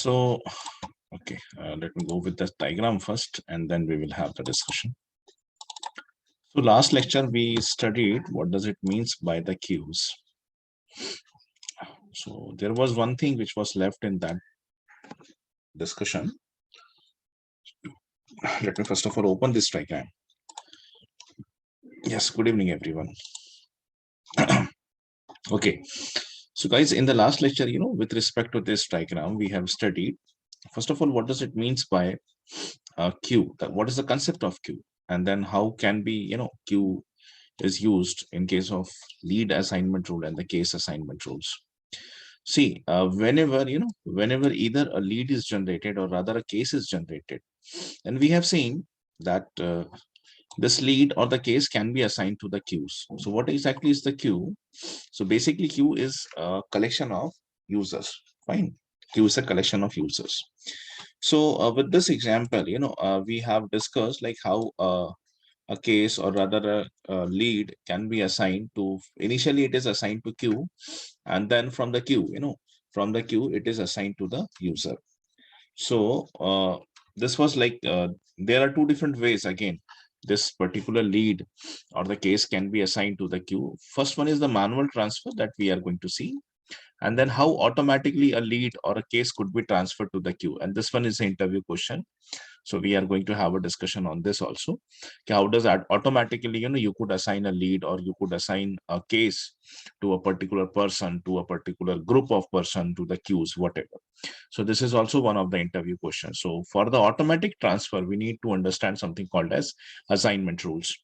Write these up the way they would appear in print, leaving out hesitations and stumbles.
So, okay, let me go with the diagram first, and then we will have the discussion. So last lecture we studied what does it means by the queues. So there was one thing which was left in that discussion. Let me first of all open this diagram. Yes, good evening everyone. Okay, so guys, in the last lecture, with respect to this diagram, we have studied, first of all, what does it means by queue? What is the concept of queue? And then how can be, queue is used in case of lead assignment rule and the case assignment rules. See, whenever either a lead is generated or rather a case is generated, and we have seen that this lead or the case can be assigned to the queues. So what exactly is the queue? So basically queue is a collection of users. Fine. Queue is a collection of users. So with this example, we have discussed like how a case or rather a lead can be assigned to, initially it is assigned to queue, and then from the queue, from the queue it is assigned to the user. So this was like there are two different ways again this particular lead or the case can be assigned to the queue. First one is the manual transfer that we are going to see, and then how automatically a lead or a case could be transferred to the queue, and this one is the interview question. So we are going to have a discussion on this also. Okay, how does that automatically, you could assign a lead or you could assign a case to a particular person, to a particular group of person, to the queues, whatever. So this is also one of the interview questions. So for the automatic transfer, we need to understand something called as assignment rules.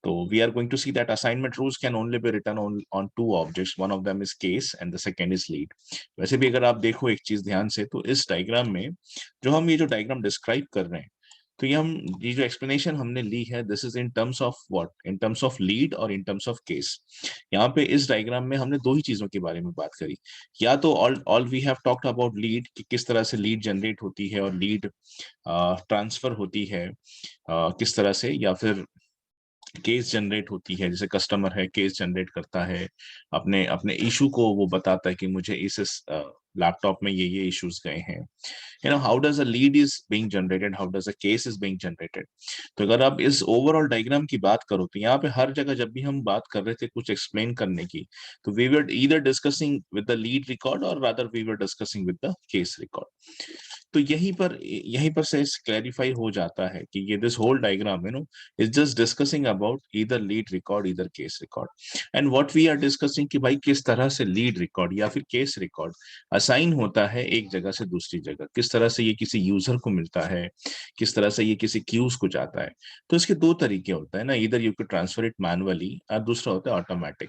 So we are going to see that assignment rules can only be written on two objects. One of them is case and the second is lead. वैसे भी अगर आप देखो एक चीज ध्यान से, तो इस डायग्राम में जो हम ये जो डायग्राम डिस्क्राइब कर रहे हैं, तो ये जो एक्सप्लेनेशन हमने ली है, this is in terms of what, in terms of lead और इन टर्म्स ऑफ केस. यहाँ पे इस डायग्राम में हमने दो ही चीजों के बारे में बात करी. या तो all we have talked about lead, कि किस तरह से लीड जनरेट होती है और लीड ट्रांसफर होती है किस तरह से, या फिर केस जनरेट होती है, जैसे कस्टमर है केस जनरेट करता है, अपने अपने इशू को वो बताता है कि मुझे इस लैपटॉप में ये इश्यूज गए हैं. how does a lead is being generated, how does a case is being generated. तो अगर आप इस ओवरऑल डायग्राम की बात करो, तो यहाँ पे हर जगह जब भी हम बात कर रहे थे कुछ एक्सप्लेन करने की, तो we were either discussing with the lead record और rather we were discussing with the case record. तो यहीं पर से क्लैरिफाई हो जाता है कि ये this whole diagram is just discussing about either lead record either case record. And what we are discussing कि भाई किस तरह से लीड रिकॉर्ड या फिर केस रिकॉर्ड असाइन होता है एक जगह से दूसरी जगह, किस तरह से ये किसी यूजर को मिलता है, किस तरह से ये किसी क्यूज को जाता है. तो इसके दो तरीके होता है ना, इधर you can transfer it manually और दूसरा होता है ऑटोमेटिक.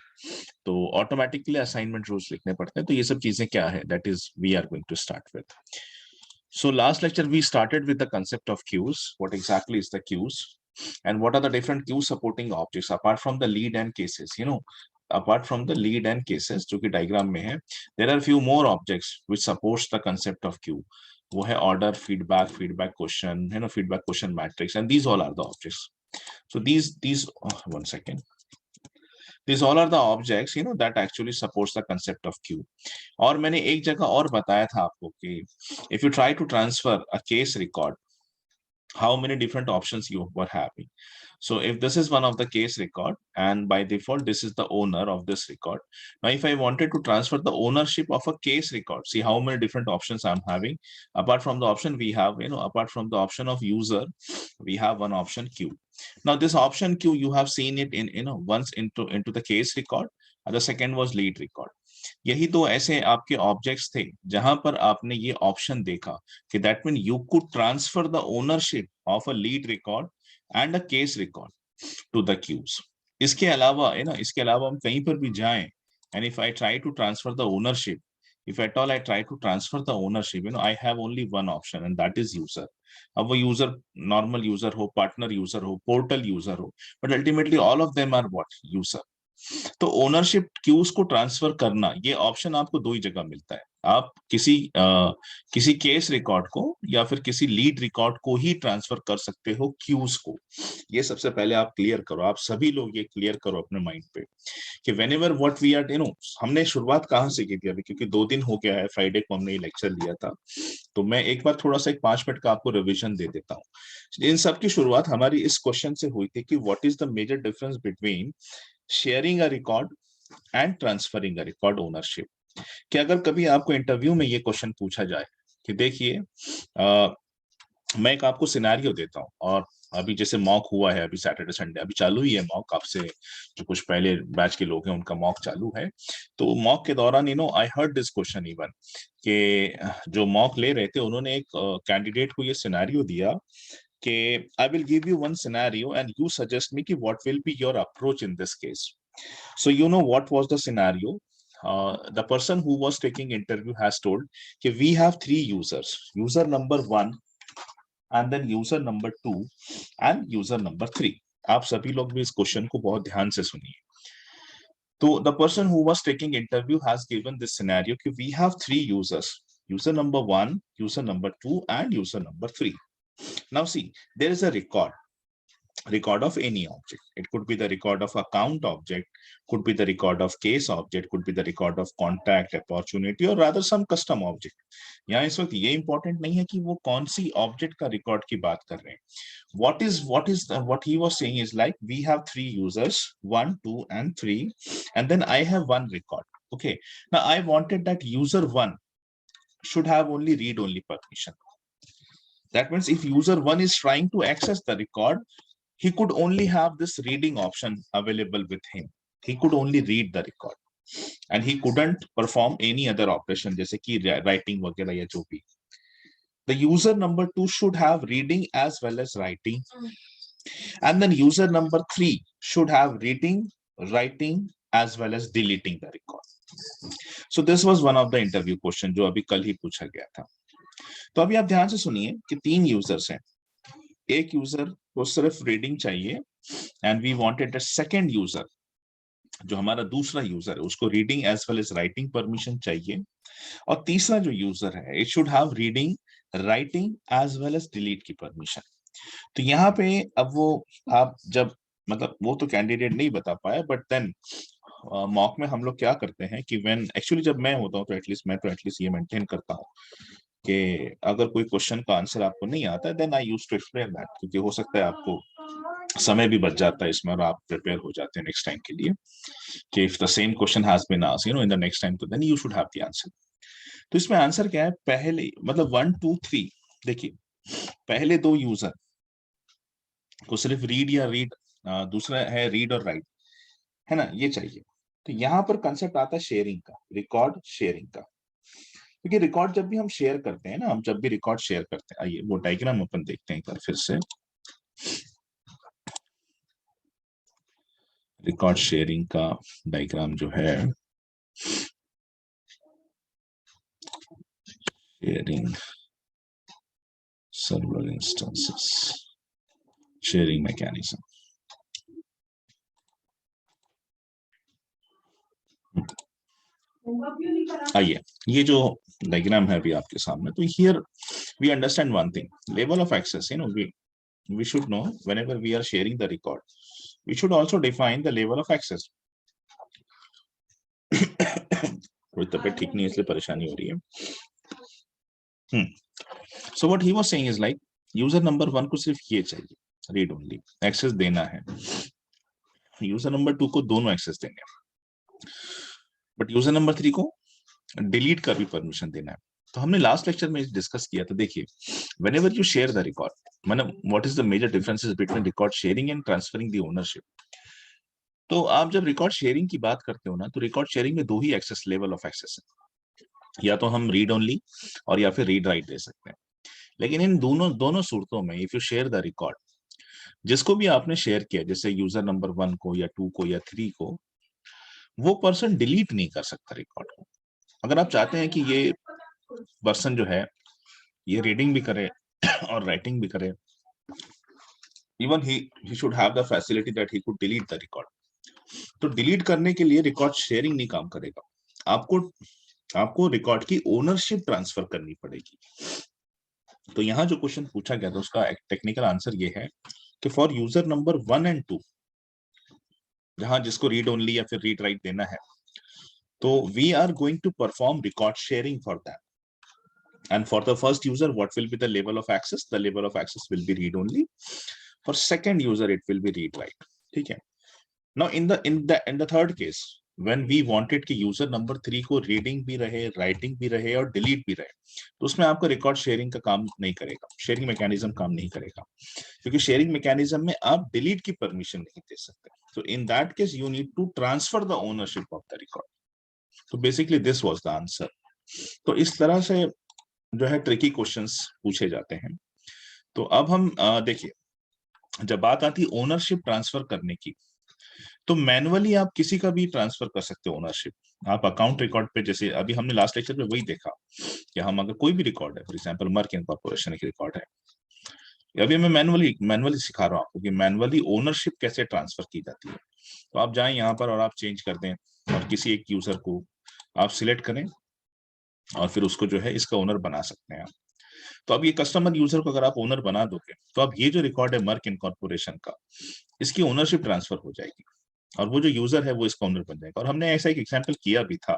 तो ऑटोमेटिक के लिए असाइनमेंट रूल्स लिखने पड़ते हैं. तो ये सब चीजें क्या है, that is we are going to start with. So last lecture we started with the concept of queues. What exactly is the queues, and what are the different queue supporting objects apart from the lead and cases? Apart from the lead and cases, जो कि diagram में है, there are few more objects which supports the concept of queue. वो है order, feedback question, feedback question matrix, and these all are the objects. So these one second. These all are the objects that actually supports the concept of queue. और मैंने एक जगह और बताया था आपको कि if you try to transfer a case record, how many different options you were having. So if this is one of the case record, and by default this is the owner of this record. Now if I wanted to transfer the ownership of a case record, see how many different options I'm having. Apart from the option we have, apart from the option of user, we have one option queue. Now this option queue, you have seen it in once into the case record, and the second was lead record. यही तो ऐसे आपके objects थे जहां पर आपने ये option देखा कि that mean you could transfer the ownership of a lead record and a case record to the queues. इसके अलावा इसके अलावा हम कहीं पर भी जाएं, and if I try to transfer the ownership, if at all I try to transfer the ownership, I have only one option, and that is user. अब वो यूजर नॉर्मल यूजर हो, पार्टनर यूजर हो, portal user हो, but ultimately all of them are what, user. तो ownership queues को transfer करना, ये option आपको दो ही जगह मिलता है. आप किसी केस रिकॉर्ड को या फिर किसी लीड रिकॉर्ड को ही ट्रांसफर कर सकते हो क्यूज को। ये सबसे पहले आप क्लियर करो, आप सभी लोग ये क्लियर करो अपने माइंड पे कि whenever what we are हमने शुरुआत कहाँ से की थी अभी, क्योंकि 2 दिन हो गया है, फ्राइडे को हमने ये लेक्चर लिया था। तो मैं एक बार थोड़ा सा एक 5 मिनट का आपको रिविजन दे देता हूँ। इन सब की शुरुआत हमारी इस क्वेश्चन से हुई थी कि what is the major difference between sharing a record and transferring a record ownership. कि अगर कभी आपको इंटरव्यू में ये क्वेश्चन पूछा जाए कि देखिए मैं एक आपको सिनेरियो देता हूँ, और अभी जैसे मॉक हुआ है, अभी सैटरडे संडे अभी चालू ही है मॉक, आपसे जो कुछ पहले बैच के लोग हैं उनका मॉक चालू है। तो मॉक के दौरान I heard this question even कि जो मॉक ले रहे थे उन्होंने एक कैंडिडेट को ये सिनेरियो दिया कि I will give you one scenario and you suggest me कि what will be your approach in this case. So what was the scenario? The person who was taking interview has told कि we have 3 users, user number 1 and then user number 2 and user number 3। आप सभी लोग भी इस question को बहुत ध्यान से सुनिए। तो the person who was taking interview has given this scenario कि we have 3 users, user number 1, user number 2 and user number 3। Now see, there is a record of any object. It could be the record of account object, could be the record of case object, could be the record of contact, opportunity, or rather some custom object। यहाँ इस वक्त ये important नहीं है कि वो कौन सी object का record की बात कर रहे हैं। What he was saying is like we have 3 users, 1, 2, and 3, and then I have one record. Okay. Now I wanted that user 1 should have only read-only permission. That means if user 1 is trying to access the record, he could only have this reading option available with him. He could only read the record and he couldn't perform any other operation जैसे कि writing वगैरह या जो भी। The user number 2 should have reading as well as writing, and then user number 3 should have reading, writing as well as deleting the record. So this was one of the interview question जो अभी कल ही पूछा गया था। तो अभी आप ध्यान से सुनिए कि 3 यूजर्स हैं, एक यूजर को सिर्फ रीडिंग चाहिए and we wanted a second user, जो हमारा दूसरा यूजर है उसको reading as well as writing permission चाहिए, और तीसरा जो यूजर है it should have reading, writing as well as delete की परमिशन। तो यहाँ पे अब वो आप जब वो तो कैंडिडेट नहीं बता पाया, बट देन मॉक में हम लोग क्या करते हैं कि व्हेन एक्चुअली जब मैं होता हूँ तो एटलीस्ट ये मेंटेन करता हूँ कि अगर कोई क्वेश्चन का आंसर आपको नहीं आता then I use to explain that, क्योंकि हो सकता है आपको समय भी बच जाता है इसमें और आप प्रिपेयर हो जाते हैं नेक्स्ट टाइम के लिए कि if the same question has been asked in the next time तो then you should have the answer. तो इसमें आंसर क्या है, पहले 1 2 3, देखिए पहले 2 यूजर को सिर्फ रीड या रीड, दूसरा है रीड और राइट, है ना, ये चाहिए। तो यहाँ पर कंसेप्ट आता है शेयरिंग का, रिकॉर्ड शेयरिंग का। क्योंकि रिकॉर्ड जब भी हम शेयर करते हैं ना, हम जब भी रिकॉर्ड शेयर करते हैं, आइए वो डायग्राम अपन देखते हैं एक बार फिर से। रिकॉर्ड शेयरिंग का डायग्राम जो है, sharing server instances, sharing mechanism. आइए ये जो डायग्राम है अभी आपके सामने, तो here we understand one thing, level of access, we should know whenever we are sharing the record, we should also define the level of access। कोई तबीयत ठीक नहीं इसलिए परेशानी हो रही है। So what he was saying is like user number 1 को सिर्फ ये चाहिए, रीड ओनली एक्सेस देना है, यूजर नंबर 2 को दोनों एक्सेस देंगे, बट यूजर नंबर 3 को डिलीट का भी परमिशन देना है। तो हमने लास्ट लेक्चर में डिस्कस किया था, देखिए whenever you share the record, what is the major differences between record sharing and transferring the ownership। तो आप जब रिकॉर्ड शेयरिंग की बात करते हो ना, तो रिकॉर्ड शेयरिंग में 2 ही एक्सेस लेवल ऑफ एक्सेस है, या तो हम रीड ओनली और या फिर रीड राइट दे सकते हैं। लेकिन इन दोनों सूरतों में if you share the record, जिसको भी आपने शेयर किया, जैसे यूजर नंबर 1 को या 2 को या 3 को, वो पर्सन डिलीट नहीं कर सकता रिकॉर्ड को। अगर आप चाहते हैं कि ये पर्सन जो है ये रीडिंग भी करे और राइटिंग भी करे, even he should have the facility that he could delete the record. तो डिलीट करने के लिए रिकॉर्ड शेयरिंग नहीं काम करेगा। आपको आपको रिकॉर्ड की ओनरशिप ट्रांसफर करनी पड़ेगी। तो यहाँ जो क्वेश्चन पूछा गया था उसका टेक्निकल आंसर ये है कि फॉर यूजर नंबर 1 एंड 2, जहां जिसको रीड ओनली या फिर रीड राइट देना है, तो we are going to perform record sharing for that. And for the first user, what will be the level of access? The level of access will be read only. For second user, it will be read write. ठीक है. Now in the third case, when we wanted कि user number 3 को reading भी रहे, writing भी रहे और delete भी रहे, तो उसमें आपका रिकॉर्ड शेयरिंग का काम नहीं करेगा, शेयरिंग मैकेनिज्म काम नहीं करेगा, क्योंकि शेयरिंग मैकेनिज्म में आप डिलीट की परमिशन नहीं दे सकते. So in that case, you need to transfer the ownership of the record. So basically this was the answer. तो इस तरह से जो है ट्रिकी क्वेश्चंस पूछे जाते हैं. तो अब हम देखिए, जब बात आती है ओनरशिप ट्रांसफर करने की, तो मैनुअली आप किसी का भी ट्रांसफर कर सकते हो ओनरशिप. आप अकाउंट रिकॉर्ड पे, जैसे अभी हमने लास्ट लेक्चर में वही देखा कि हम अगर कोई भी रिकॉर्ड है, फॉर एग्जांपल मर्क इनकॉर्पोरेशन एक रिकॉर्ड है, अभी मैं मैनुअली सिखा रहा हूँ आपको कि मैनुअली ओनरशिप कैसे ट्रांसफर की जाती है. तो आप जाएं यहाँ पर और आप चेंज कर दें और किसी एक यूजर को आप सिलेक्ट करें और फिर उसको जो है इसका ओनर बना सकते हैं. तो अब ये कस्टमर यूजर को अगर आप ओनर बना दोगे, तो अब ये जो रिकॉर्ड है मर्क इनकॉर्पोरेशन का, इसकी ओनरशिप ट्रांसफर हो जाएगी और वो जो यूजर है वो इसका ओनर बन जाएगा. और हमने ऐसा एक एग्जांपल किया भी था,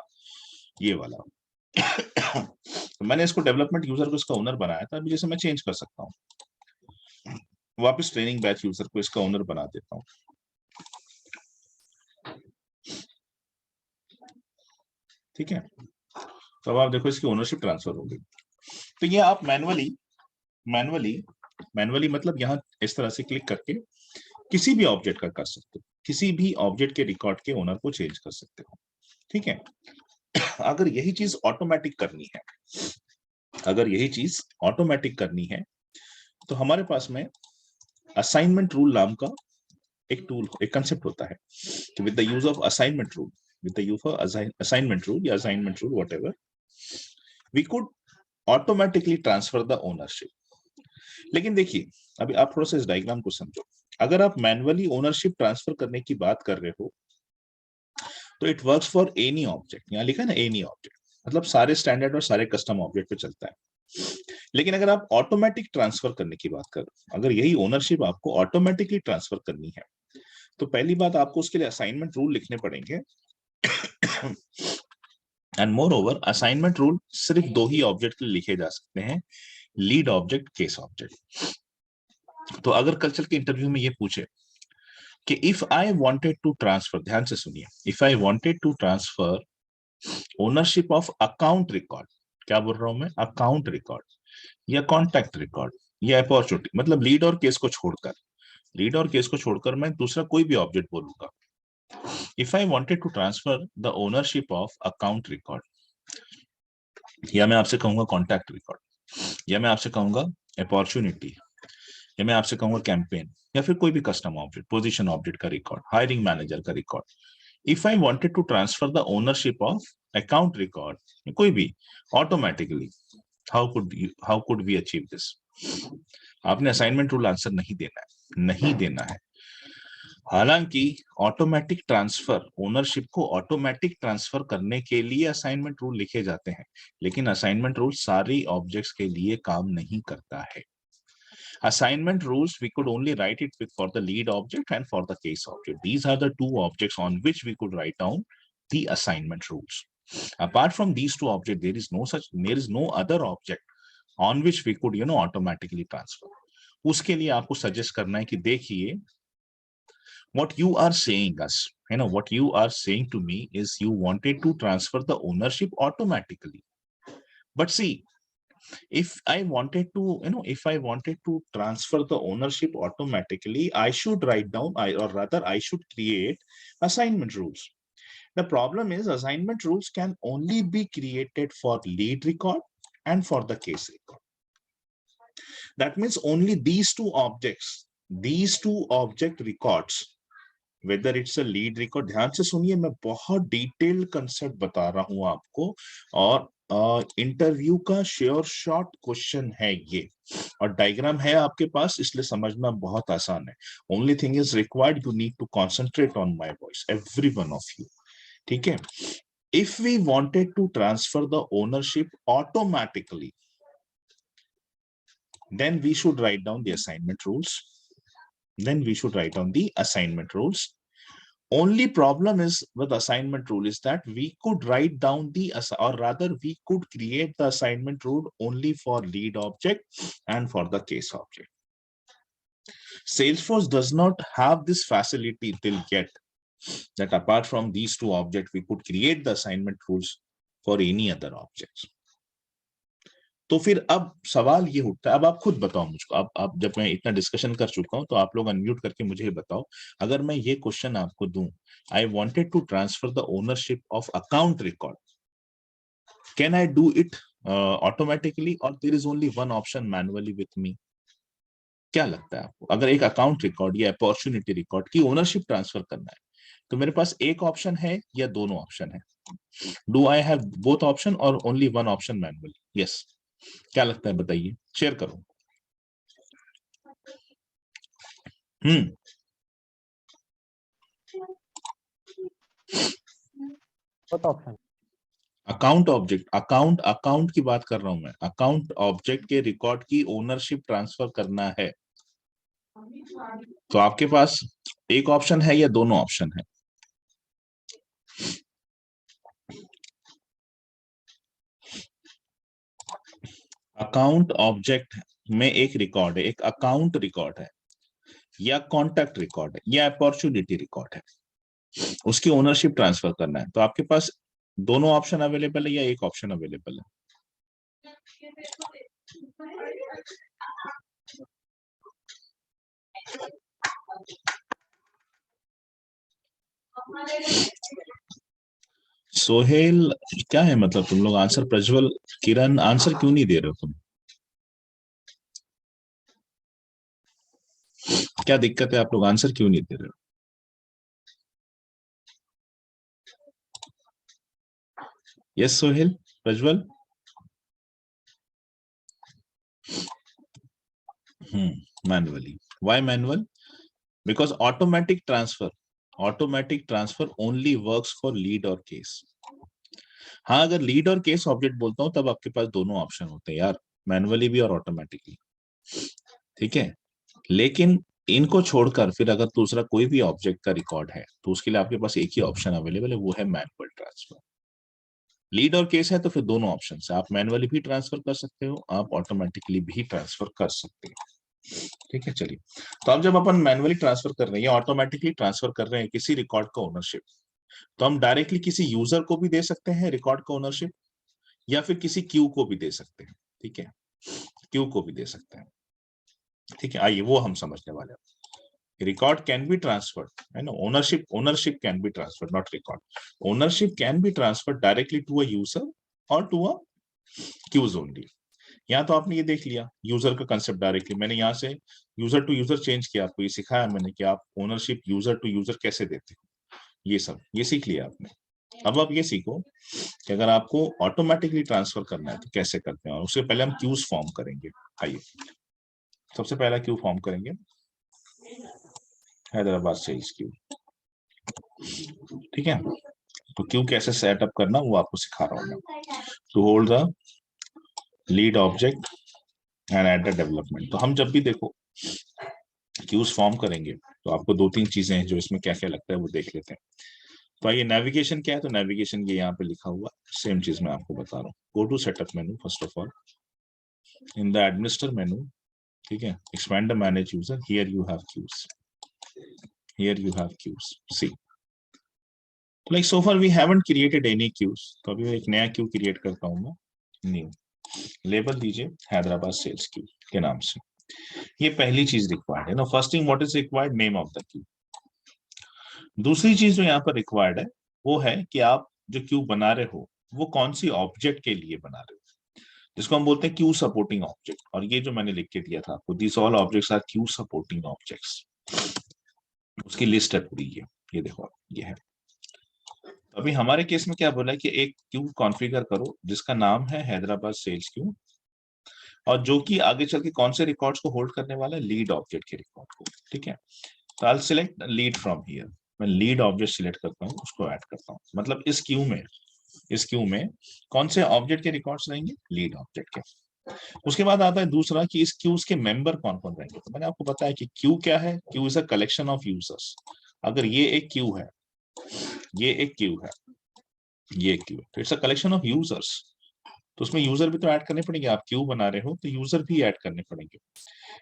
ये वाला. तो मैंने इसको डेवलपमेंट यूजर को इसका ओनर बनाया था. अभी जैसे मैं चेंज कर सकता हूँ, वापस ट्रेनिंग बैच यूजर को इसका ओनर बना देता हूँ. ठीक है. तो अब आप देखो इसकी ओनरशिप ट्रांसफर हो गई. तो ये आप मैनुअली मतलब यहाँ इस तरह से क्लिक करके किसी भी ऑब्जेक्ट का कर सकते हो, किसी भी ऑब्जेक्ट के रिकॉर्ड के ओनर को चेंज कर सकते हो. ठीक है. अगर यही चीज ऑटोमेटिक करनी है, तो हमारे पास में असाइनमेंट रूल नाम का एक कंसेप्ट होता है कि with the use of assignment rule या assignment rule whatever, we could automatically transfer the ownership. लेकिन देखिए, अभी आप थोड़ा सा इस डायग्राम को समझो. अगर आप मैनुअली ओनरशिप ट्रांसफर करने की बात कर रहे हो, तो it works for any object. यहाँ लिखा है ना एनी ऑब्जेक्ट, मतलब सारे स्टैंडर्ड और सारे कस्टम ऑब्जेक्ट पे चलता है. लेकिन अगर आप ऑटोमेटिक ट्रांसफर करने की बात करो, अगर यही ओनरशिप आपको ऑटोमेटिकली ट्रांसफर करनी है, तो पहली बात आपको उसके लिए असाइनमेंट रूल लिखने पड़ेंगे. And more over, assignment rule सिर्फ 2 ही ऑब्जेक्ट के लिए लिखे जा सकते हैं, लीड ऑब्जेक्ट, केस ऑब्जेक्ट. तो अगर कल चल के इंटरव्यू में ये पूछे कि if I wanted to transfer, ध्यान से सुनिए, if I wanted to transfer ownership of account record, क्या बोल रहा हूं मैं, अकाउंट रिकॉर्ड या कॉन्टैक्ट रिकॉर्ड या अपॉर्चुनिटी, मतलब लीड और केस को छोड़कर मैं दूसरा कोई भी ऑब्जेक्ट बोलूंगा. If I wanted to transfer the ownership of account record, या मैं आपसे कहूंगा कॉन्टैक्ट रिकॉर्ड, या मैं आपसे कहूंगा अपॉर्चुनिटी, या मैं आपसे कहूंगा कैंपेन, या फिर कोई भी कस्टम ऑब्जेक्ट, पोजीशन ऑब्जेक्ट का रिकॉर्ड, हायरिंग मैनेजर का record. If I wanted to transfer the ownership of account record, कोई भी, automatically, how could we achieve this? आपने असाइनमेंट रूल आंसर नहीं देना है. हालांकि ऑटोमेटिक ट्रांसफर, ओनरशिप को ऑटोमेटिक ट्रांसफर करने के लिए असाइनमेंट रूल लिखे जाते हैं, लेकिन असाइनमेंट रूल सारी ऑब्जेक्ट्स के लिए काम नहीं करता है. Assignment rules, we could only write it for the lead object and for the case object. These are the 2 objects on which we could write down the assignment rules. Apart from these 2 objects, there is no other object on which we could, automatically transfer. उसके लिए आपको suggest करना है कि देखिए, what you are saying us, what you are saying to me is you wanted to transfer the ownership automatically. But see, if I wanted to transfer the ownership automatically, I should write down, I should create assignment rules. The problem is assignment rules can only be created for lead record and for the case record. That means only these two object records, whether it's a lead record. ध्यान से सुनिए, मैं बहुत detailed concept बता रहा हूं आपको, और इंटरव्यू का श्योर शॉर्ट क्वेश्चन है ये, और डायग्राम है आपके पास, इसलिए समझना बहुत आसान है. Only thing is required, you need to concentrate on my voice, every one of you. ठीक है. If we wanted to transfer the ownership automatically, then we should write down the assignment rules. Only problem is with assignment rule is that we could write down or rather we could create the assignment rule only for lead object and for the case object. Salesforce does not have this facility till yet, that apart from these two objects, we could create the assignment rules for any other objects. तो फिर अब सवाल ये उठता है, अब आप खुद बताओ मुझको, अब जब मैं इतना डिस्कशन कर चुका हूं तो आप लोग अनम्यूट करके मुझे बताओ, अगर मैं ये क्वेश्चन आपको दूं, I wanted to transfer the ownership of account record, can I do it automatically और there is only one option manually with me? क्या लगता है आपको, अगर एक अकाउंट रिकॉर्ड या अपॉर्चुनिटी रिकॉर्ड की ओनरशिप ट्रांसफर करना है तो मेरे पास एक ऑप्शन है या दोनों ऑप्शन है? Do I have both option और only one option manually? Yes, क्या लगता है बताइए, शेयर करो। Both option. Account object, account की बात कर रहा हूं मैं, अकाउंट ऑब्जेक्ट के रिकॉर्ड की ओनरशिप ट्रांसफर करना है तो आपके पास एक ऑप्शन है या दोनों ऑप्शन है? अकाउंट ऑब्जेक्ट में एक रिकॉर्ड है, एक अकाउंट रिकॉर्ड है या कॉन्टैक्ट रिकॉर्ड है या अपॉर्चुनिटी रिकॉर्ड है, उसकी ओनरशिप ट्रांसफर करना है, तो आपके पास दोनों ऑप्शन अवेलेबल है या एक ऑप्शन अवेलेबल है? सोहेल, क्या है मतलब तुम लोग आंसर, प्रज्वल, किरण, आंसर क्यों नहीं दे रहे हो तुम? क्या दिक्कत है, आप लोग आंसर क्यों नहीं दे रहे हो? Yes Sohail, Prajwal. Manually, why manual? Because automatic transfer only works for lead और केस। हाँ, अगर लीड और केस ऑब्जेक्ट बोलता हूं तब आपके पास दोनों ऑप्शन होते हैं यार, मैनुअली भी और ऑटोमेटिकली, ठीक है। लेकिन इनको छोड़कर फिर अगर दूसरा कोई भी ऑब्जेक्ट का रिकॉर्ड है तो उसके लिए आपके पास एक ही ऑप्शन अवेलेबल है, वो है मैनुअल ट्रांसफर। लीड और केस है तो फिर दोनों ऑप्शन है, आप मैनुअली भी ट्रांसफर कर सकते हो, आप ऑटोमेटिकली भी ट्रांसफर कर सकते हो, ठीक है। चलिए, तो अब जब अपन मैनुअली ट्रांसफर कर रहे हैं या ऑटोमेटिकली ट्रांसफर कर रहे हैं किसी रिकॉर्ड का ओनरशिप, तो हम डायरेक्टली किसी यूजर को भी दे सकते हैं रिकॉर्ड का ओनरशिप या फिर किसी क्यू को भी दे सकते हैं, ठीक है, क्यू को भी दे सकते हैं, ठीक है। आइए वो हम समझने वाले हैं। Record can be transferred, है ना, ownership can be transferred, not record. Ownership can be transferred directly to a user or to a queues only. यहाँ तो आपने ये देख लिया यूजर का कंसेप्ट डायरेक्टली, मैंने यहाँ से यूजर टू यूजर चेंज किया, आपको ये सिखाया मैंने कि आप ओनरशिप यूजर टू यूजर कैसे देते हो, ये सब ये सीख लिया आपने। अब आप ये सीखो कि अगर आपको ऑटोमेटिकली ट्रांसफर करना है तो कैसे करते हैं, और उससे पहले हम क्यूज फॉर्म करेंगे। आइए, सबसे पहला क्यू फॉर्म करेंगे हैदराबाद सेल्स क्यू, ठीक है। तो क्यू कैसे सेटअप करना वो आपको सिखा रहा हूं मैं। To hold the lead object and at the development, तो हम जब भी देखो क्यूज फॉर्म करेंगे तो आपको दो तीन चीजें हैं जो इसमें क्या क्या लगता है वो देख लेते हैं। तो आइए, नेविगेशन क्या है, तो नेविगेशन ये यहाँ पे लिखा हुआ सेम चीज मैं आपको बता रहा हूँ। Go to setup menu, first of all in the administer menu, ठीक है, expand the manage user, here you have queues, here you have queues. See like so far we haven't created any queues, तो अभी मैं एक नया Q create करता हूँ मैं, न्यू, लेबल दीजिए हैदराबाद सेल्स क्यू के नाम से। ये पहली चीज रिक्वायर्ड है ना, first thing what is required, name of the Q. दूसरी चीज जो यहाँ पर रिक्वायर्ड है वो है कि आप जो क्यू बना रहे हो वो कौन सी ऑब्जेक्ट के लिए बना रहे हो, जिसको हम बोलते हैं क्यू सपोर्टिंग ऑब्जेक्ट। और ये जो मैंने लिख के दिया था आपको, this all objects are queue supporting objects, उसकी लिस्ट है पूरी, ये देखो ये है। अभी हमारे केस में क्या बोला है कि एक क्यू कॉन्फ़िगर करो जिसका नाम है हैदराबाद सेल्स क्यू, और जो कि आगे चल के कौन से रिकॉर्ड्स को होल्ड करने वाला है, लीड ऑब्जेक्ट के रिकॉर्ड को, ठीक है। तो आई सिलेक्ट लीड फ्रॉम हियर, मैं लीड ऑब्जेक्ट सिलेक्ट करता हूँ, उसको ऐड करता हूँ, मतलब इस क्यू में इस क्यू में कौन से ऑब्जेक्ट के रिकॉर्ड्स रहेंगे, लीड ऑब्जेक्ट के। उसके बाद आता है दूसरा कि इस क्यूज के मेंबर कौन कौन रहेंगे। तो मैंने आपको बताया कि क्यू क्या है, Q is a collection of users. अगर ये एक क्यू है, ये एक क्यू है, ये एक क्यू है, तो it's a collection of users. तो उसमें यूजर भी तो ऐड करने पड़ेंगे, आप क्यू बना रहे हो तो यूजर भी ऐड करने पड़ेंगे।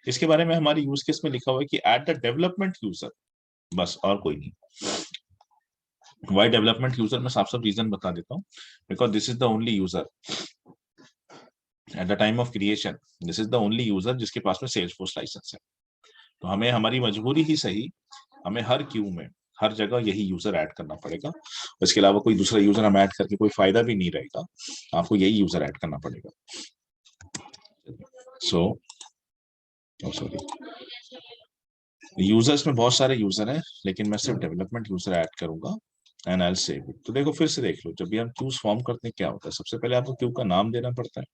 इसके बारे में हमारी यूज केस में लिखा हुआ है कि एट द डेवलपमेंट यूजर, बस और कोई नहीं। वाई डेवलपमेंट यूजर में साफ साफ रीजन बता देता हूँ, because this is the only user at the time of creation, this is the only user जिसके पास में सेल्सफोर्स लाइसेंस है। तो हमें हमारी मजबूरी ही सही, हमें हर क्यू में हर जगह यही यूजर ऐड करना पड़ेगा। इसके अलावा कोई दूसरा यूजर हम ऐड करके कोई फायदा भी नहीं रहेगा, आपको यही यूजर ऐड करना पड़ेगा। सो सॉरी, यूजर्स में बहुत सारे यूजर हैं, लेकिन मैं सिर्फ डेवलपमेंट यूजर ऐड करूंगा and I will save it. तो देखो फिर से देख लो, जब भी हम क्यूज फॉर्म करते हैं क्या होता है, सबसे पहले आपको क्यू का नाम देना पड़ता है।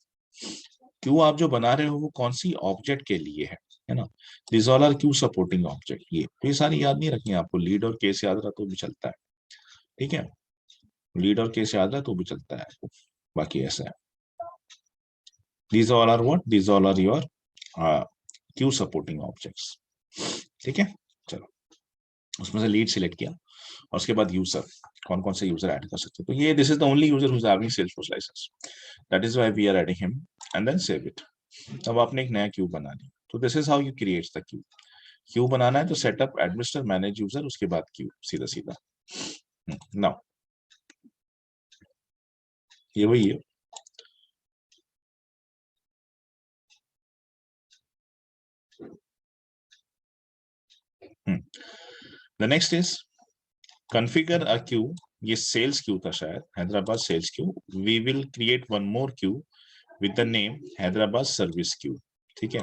क्यू आप जो बना रहे हो वो कौन सी ऑब्जेक्ट के लिए है ना। This all are queue supporting object. ये सारी याद नहीं रखनी है आपको, लीड और केस याद रहा तो भी चलता है, ठीक है, लीड और केस याद रहा तो भी चलता है, बाकी ऐसा है। These all are what? These all are your queue supporting objects, ठीक है। चलो, उसमें से लीड सिलेक्ट किया और उसके बाद यूजर, कौन कौन से यूजर ऐड कर सकते हैं। तो ये this is the only user who is having Salesforce licence, that is why we are adding him and then save it. अब आपने एक नया क्यू बना लिया, तो this is how you create the queue. Queue बनाना है तो सेटअप, एडमिनिस्टर, मैनेज यूजर, उसके बाद क्यू, सीधा सीधा। नाउ ये वही है। The next is configure a queue. ये सेल्स क्यू था शायद, Hyderabad sales queue. We will create one more queue with the name Hyderabad service queue, ठीक है।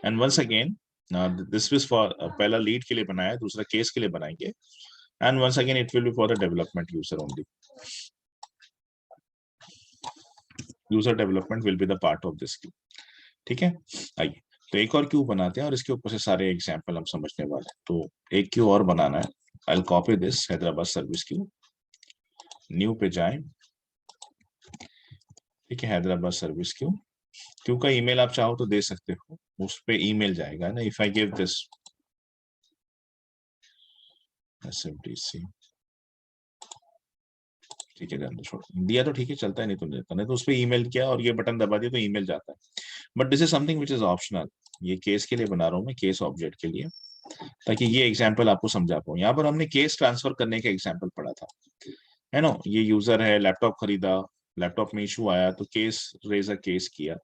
And once again this is for, पहला लीड के लिए बनाया, दूसरा केस के लिए बनाएंगे, and once again it will be for the development user only. User development will be the part of this queue, ठीक है। आइए, तो एक और क्यू बनाते हैं और इसके ऊपर से सारे एग्जाम्पल हम समझने वाले हैं। तो एक क्यू और बनाना है। I will copy this Hyderabad service Q, new पे जाएं, ठीक है, हैदराबाद सर्विस क्यू। क्यू का ईमेल आप चाहो तो दे सकते हो, उस पे ईमेल जाएगा ना। If I give this SFDC, ठीक है, जान दो, छोड़ दिया तो ठीक है, चलता है, नहीं तो देता, नहीं तो उस पर ईमेल किया और ये बटन दबा दिया तो ईमेल जाता है। But this is something which is optional. ये केस के लिए बना रहा हूँ मैं, केस ऑब्जेक्ट के लिए, ताकि ये एग्जाम्पल आपको समझा पाऊँ। यहाँ पर हमने केस ट्रांसफर करने का एग्जाम्पल पढ़ा था, है ना। ये यूजर है, लैपटॉप खरीदा, लैपटॉप में इशू आया तो केस रेजर केस किया।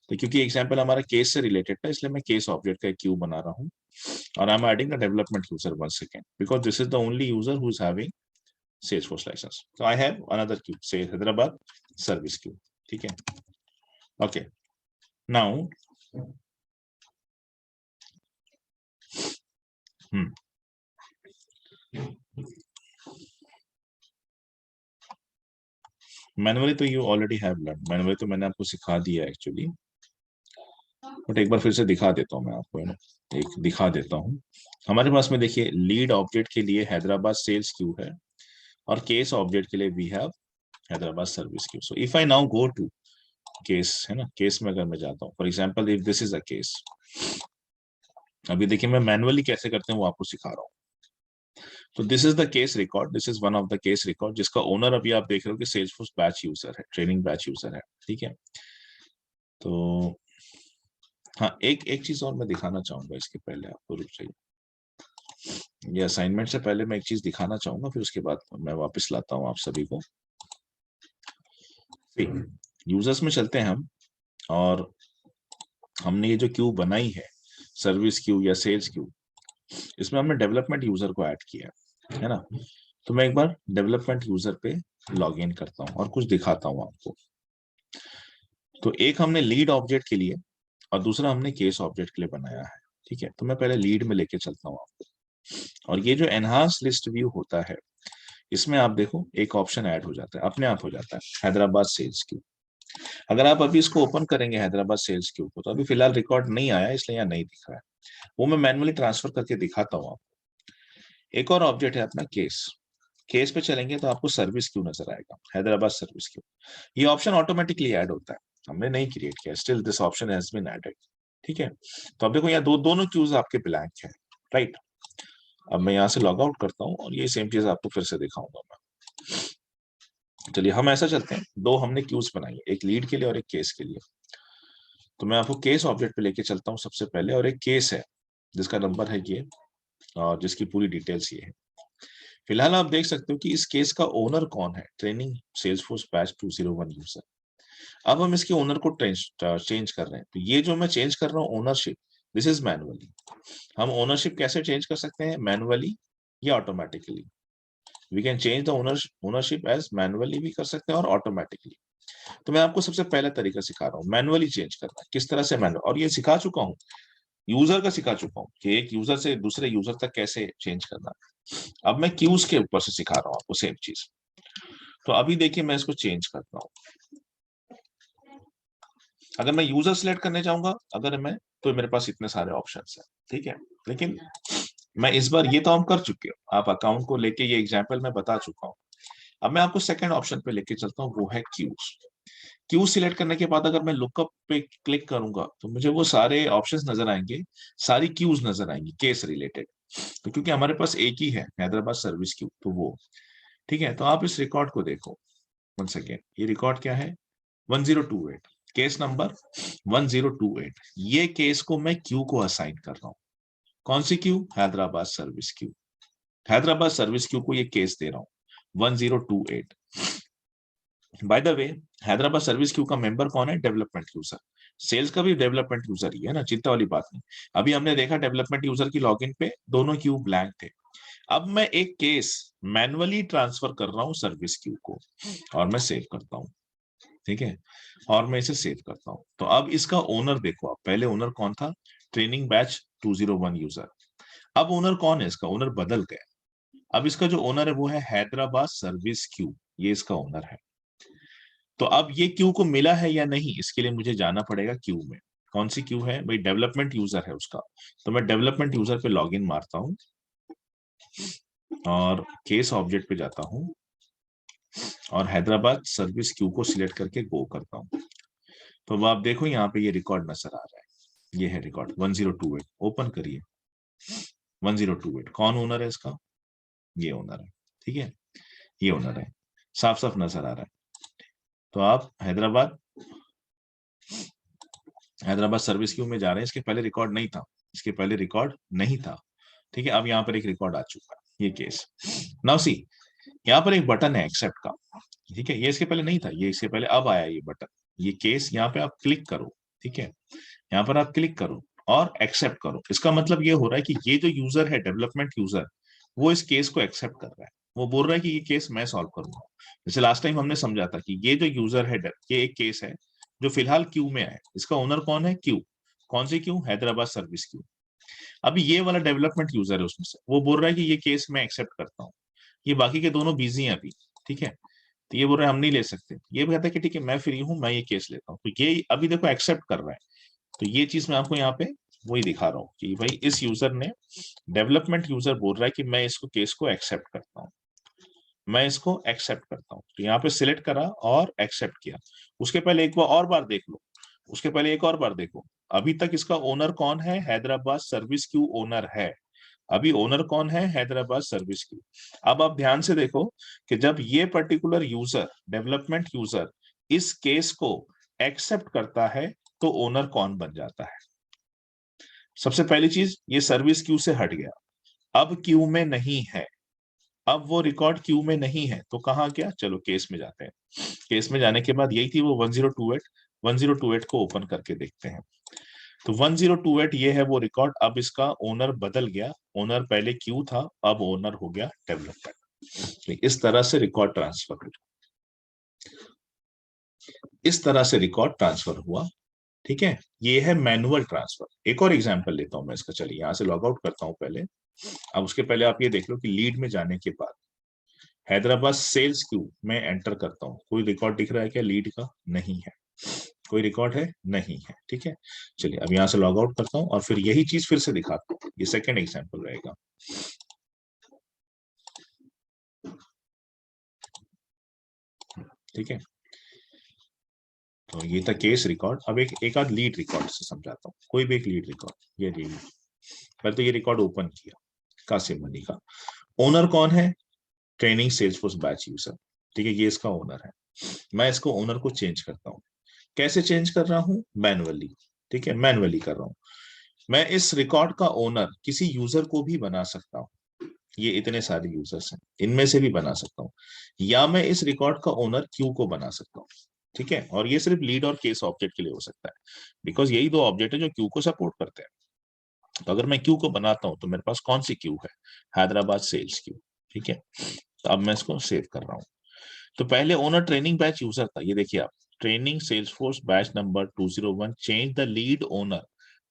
तो क्योंकि एग्जाम्पल हमारा केस से रिलेटेड था, इसलिए मैं केस ऑब्जेक्ट का क्यू बना रहा हूँ। और I am adding the development user once again because this is the only user who is having Salesforce license. So I have another queue, say Hyderabad service queue, ठीक है। Okay, now manually तो you already have learn, manually तो मैंने आपको सिखा दिया actually, but एक बार फिर से दिखा देता हूँ मैं आपको, है ना, एक दिखा देता हूँ। हमारे पास में देखिए, लीड ऑब्जेक्ट के लिए हैदराबाद सेल्स क्यू है और केस ऑब्जेक्ट के लिए we have Hyderabad service queue. So if I now go to case, है ना, केस में अगर मैं जाता हूँ, for example if this is a case, अभी देखिए मैं मैनुअली कैसे करते हैं वो आपको सिखा रहा हूँ। तो this is the case record, this is one of the case record, जिसका ओनर अभी आप देख रहे हो कि सेल्सफोर्स बैच यूजर है, ट्रेनिंग बैच यूजर है, ठीक है। तो हाँ, एक एक चीज और मैं दिखाना चाहूंगा इसके पहले, आपको रुक जाइए, ये असाइनमेंट से पहले मैं एक चीज दिखाना चाहूंगा, फिर उसके बाद मैं वापस लाता हूँ आप सभी को। यूजर्स में चलते हैं हम, और हमने ये जो क्यू बनाई है, सर्विस क्यू या सेल्स क्यू, इसमें हमने डेवलपमेंट यूजर को ऐड किया है ना। तो मैं एक बार डेवलपमेंट यूजर पे लॉग इन करता हूँ और कुछ दिखाता हूँ आपको। तो एक हमने लीड ऑब्जेक्ट के लिए और दूसरा हमने केस ऑब्जेक्ट के लिए बनाया है, ठीक है। तो मैं पहले लीड में लेके चलता हूँ आपको, और ये जो एनहांस लिस्ट व्यू होता है, इसमें आप देखो एक ऑप्शन ऐड हो जाता है, अपने आप हो जाता है, हैदराबाद सेल्स क्यू। अगर आप अभी इसको ओपन करेंगे हैदराबाद सेल्स क्यू को, तो अभी फिलहाल रिकॉर्ड नहीं आया, इसलिए यहाँ नहीं दिख रहा है, वो मैं मैनुअली ट्रांसफर करके दिखाता हूँ आपको। एक और ऑब्जेक्ट है अपना केस, केस पे चलेंगे तो आपको सर्विस क्यू नजर आएगा, हैदराबाद सर्विस क्यू। ये ऑप्शन ऑटोमेटिकली ऐड होता है, हमने नहीं क्रिएट किया, still this option has been added. ठीक है, तो अब देखो यहाँ दोनों क्यूज आपके ब्लैंक है, राइट। अब मैं यहाँ से लॉग आउट करता हूँ और ये सेम चीज आपको फिर से दिखाऊंगा मैं। चलिए हम ऐसा चलते हैं, दो हमने क्यूज बनाई है, एक लीड के लिए और एक केस के लिए। तो मैं आपको केस ऑब्जेक्ट पे लेके चलता हूँ सबसे पहले, और एक केस है जिसका नंबर है ये, और जिसकी पूरी डिटेल्स ये है। फिलहाल आप देख सकते हो कि इस केस का ओनर कौन है, ट्रेनिंग सेल्सफोर्स बैच 201 यूजर। अब हम इसके ओनर को चेंज कर रहे हैं, तो ये जो मैं चेंज कर रहा हूँ ओनरशिप, दिस इज मैनुअली। हम ओनरशिप कैसे चेंज कर सकते हैं, मैनुअली या automatically. We can change the ownership as manually भी कर सकते हैं और ऑटोमेटिकली। तो मैं आपको सबसे पहला तरीका सिखा रहा हूँ मैनुअली चेंज करना, किस तरह से मैनुअल, और ये सिखा चुका हूँ, यूजर का सिखा चुका हूँ कि एक यूजर से दूसरे यूजर तक कैसे चेंज करना। अब मैं क्यूज के ऊपर से सिखा रहा हूँ आपको सेम चीज। तो अभी देखिए मैं इसको चेंज करता हूँ। अगर मैं यूजर सिलेक्ट करने जाऊंगा, अगर मैं, तो मेरे पास इतने सारे ऑप्शंस हैं, ठीक है। लेकिन मैं इस बार, ये तो हम कर चुके हो, आप अकाउंट को लेके ये एग्जांपल मैं बता चुका हूँ। अब मैं आपको सेकंड ऑप्शन पे लेके चलता हूँ, वो है क्यूज। क्यू सिलेक्ट करने के बाद अगर मैं लुकअप पे क्लिक करूंगा तो मुझे वो सारे ऑप्शंस नजर आएंगे, सारी क्यूज नजर आएंगी केस रिलेटेड। तो क्योंकि हमारे पास एक ही है हैदराबाद सर्विस क्यू, तो वो ठीक है। तो आप इस रिकॉर्ड को देखो वंस अगेन, ये रिकॉर्ड क्या है, 1028, केस नंबर 1028। ये केस को मैं क्यू को असाइन कर रहा हूँ। कौन सी queue, Hyderabad service queue. Hyderabad service queue को ये केस दे रहा हूँ 1028। By the way, Hyderabad service queue का मेंबर कौन है, डेवलपमेंट यूजर। सेल्स का भी डेवलपमेंट यूजर ही है ना, चिंता वाली बात नहीं। अभी हमने देखा डेवलपमेंट यूजर की लॉगिन पे दोनों क्यू ब्लैंक थे। अब मैं एक केस मैनुअली ट्रांसफर कर रहा हूं सर्विस क्यू को, और मैं सेव करता हूं, ठीक है। और मैं इसे सेव करता हूं। तो अब इसका ओनर देखो आप, पहले ओनर कौन था, ट्रेनिंग बैच 201 यूजर। अब ओनर कौन है, इसका ओनर बदल गया। अब इसका जो ओनर है वो है हैदराबाद सर्विस क्यू, ये इसका ओनर है। तो अब ये क्यू को मिला है या नहीं, इसके लिए मुझे जाना पड़ेगा क्यू में। कौन सी क्यू है भाई, डेवलपमेंट यूजर है उसका। तो मैं डेवलपमेंट यूजर पे लॉगिन मारता हूं और केस ऑब्जेक्ट पे जाता हूं और हैदराबाद सर्विस क्यू को सिलेक्ट करके गो करता हूं। तो अब आप देखो यहाँ पे ये रिकॉर्ड नजर आ रहा है, ये है रिकॉर्ड 1028। ओपन करिए 1028, कौन ओनर है इसका, ये ओनर है, ठीक है, ये ओनर है, साफ साफ नजर आ रहा है। तो आप हैदराबाद सर्विस क्यू में जा रहे हैं, इसके पहले रिकॉर्ड नहीं था, इसके पहले रिकॉर्ड नहीं था, ठीक है। अब यहाँ पर एक रिकॉर्ड आ चुका है, ये केस। नाउ सी, यहाँ पर एक बटन है एक्सेप्ट का, ठीक है, ये इसके पहले नहीं था, ये इसके पहले अब आया ये बटन, ये केस। यहाँ पे आप क्लिक करो, ठीक है, यहाँ पर आप क्लिक करो और एक्सेप्ट करो। इसका मतलब ये हो रहा है कि ये जो यूजर है डेवलपमेंट यूजर, वो इस केस को एक्सेप्ट कर रहा है। वो बोल रहा है कि ये केस मैं सॉल्व करूंगा। जैसे लास्ट टाइम हमने समझा था कि ये जो यूजर है, ये एक केस है जो फिलहाल क्यू में है, इसका ओनर कौन है, क्यू। कौन सी क्यू, हैदराबाद सर्विस क्यू। अभी ये वाला डेवलपमेंट यूजर है उसमें से, वो बोल रहा है कि ये केस मैं एक्सेप्ट करता हूँ। ये बाकी के दोनों बिजी हैं अभी, ठीक है। तो ये बोल रहे हैं हम नहीं ले सकते, ये भी कहता है कि ठीक है मैं फ्री हूँ, मैं ये केस लेता हूँ। तो ये अभी देखो एक्सेप्ट कर रहा है। तो ये चीज मैं आपको यहाँ पे वही दिखा रहा हूँ कि भाई इस यूजर ने, डेवलपमेंट यूजर बोल रहा है कि मैं इसको केस को एक्सेप्ट करता हूँ, मैं इसको एक्सेप्ट करता हूँ। तो यहाँ पे सिलेक्ट करा और एक्सेप्ट किया। उसके पहले एक बार और बार देख लो, उसके पहले एक और बार देखो, अभी तक इसका ओनर कौन है, हैदराबाद सर्विस क्यू ओनर है। अभी ओनर कौन है, हैदराबाद सर्विस क्यू। अब आप ध्यान से देखो कि जब ये पर्टिकुलर यूजर, डेवलपमेंट यूजर, इस केस को एक्सेप्ट करता है तो ओनर कौन बन जाता है। सबसे पहली चीज, ये सर्विस क्यू से हट गया, अब क्यू में नहीं है। अब वो रिकॉर्ड क्यू में नहीं है तो कहाँ गया, चलो केस में जाते हैं। केस में जाने के बाद यही थी वो 1028 को ओपन करके देखते हैं। तो 1028 ये है वो रिकॉर्ड। अब इसका ओनर बदल गया, ओनर पहले क्यू था, अब ओनर हो गया डेवलपमेंट। इस तरह से रिकॉर्ड ट्रांसफर हुआ, इस तरह से रिकॉर्ड ट्रांसफर हुआ, ठीक है। ये है मैनुअल ट्रांसफर। एक और एग्जांपल लेता हूं मैं इसका, चलिए यहां से लॉग आउट करता हूं पहले। अब उसके पहले आप ये देख लो कि लीड में जाने के बाद हैदराबाद सेल्स क्यू में एंटर करता हूं, कोई रिकॉर्ड दिख रहा है क्या लीड का, नहीं है, कोई रिकॉर्ड है नहीं है, ठीक है। चलिए अब यहां से लॉग आउट करता हूं और फिर यही चीज फिर से दिखाता हूं, ये सेकंड एग्जांपल रहेगा। ठीक है, तो ये था केस रिकॉर्ड। अब एक आध लीड रिकॉर्ड से समझाता हूँ। कोई भी एक लीड रिकॉर्ड, ये लीड, पहले तो ये रिकॉर्ड ओपन किया कासिम मनी का। ओनर कौन है? Training Salesforce batch user. ठीक है, ये इसका ओनर है। मैं इसको ओनर को चेंज करता हूँ। कैसे चेंज कर रहा हूँ? मैनुअली। ठीक है, मैनुअली कर रहा हूँ। मैं इस रिकॉर्ड का ओनर किसी यूजर को भी बना सकता हूँ। ये इतने सारे यूजर्स हैं, इनमें से भी बना सकता हूँ, या मैं इस रिकॉर्ड का ओनर क्यू को बना सकता हूँ। ठीक है, और ये सिर्फ लीड और केस ऑब्जेक्ट के लिए हो सकता है, बिकॉज यही दो ऑब्जेक्ट है जो क्यू को सपोर्ट करते हैं। तो अगर मैं क्यू को बनाता हूं तो मेरे पास कौन सी क्यू है? Hyderabad sales queue. ठीक है, तो अब मैं इसको सेव कर रहा हूँ। तो पहले ओनर ट्रेनिंग बैच यूजर था, ये देखिए आप, training Salesforce batch number 201 change the lead owner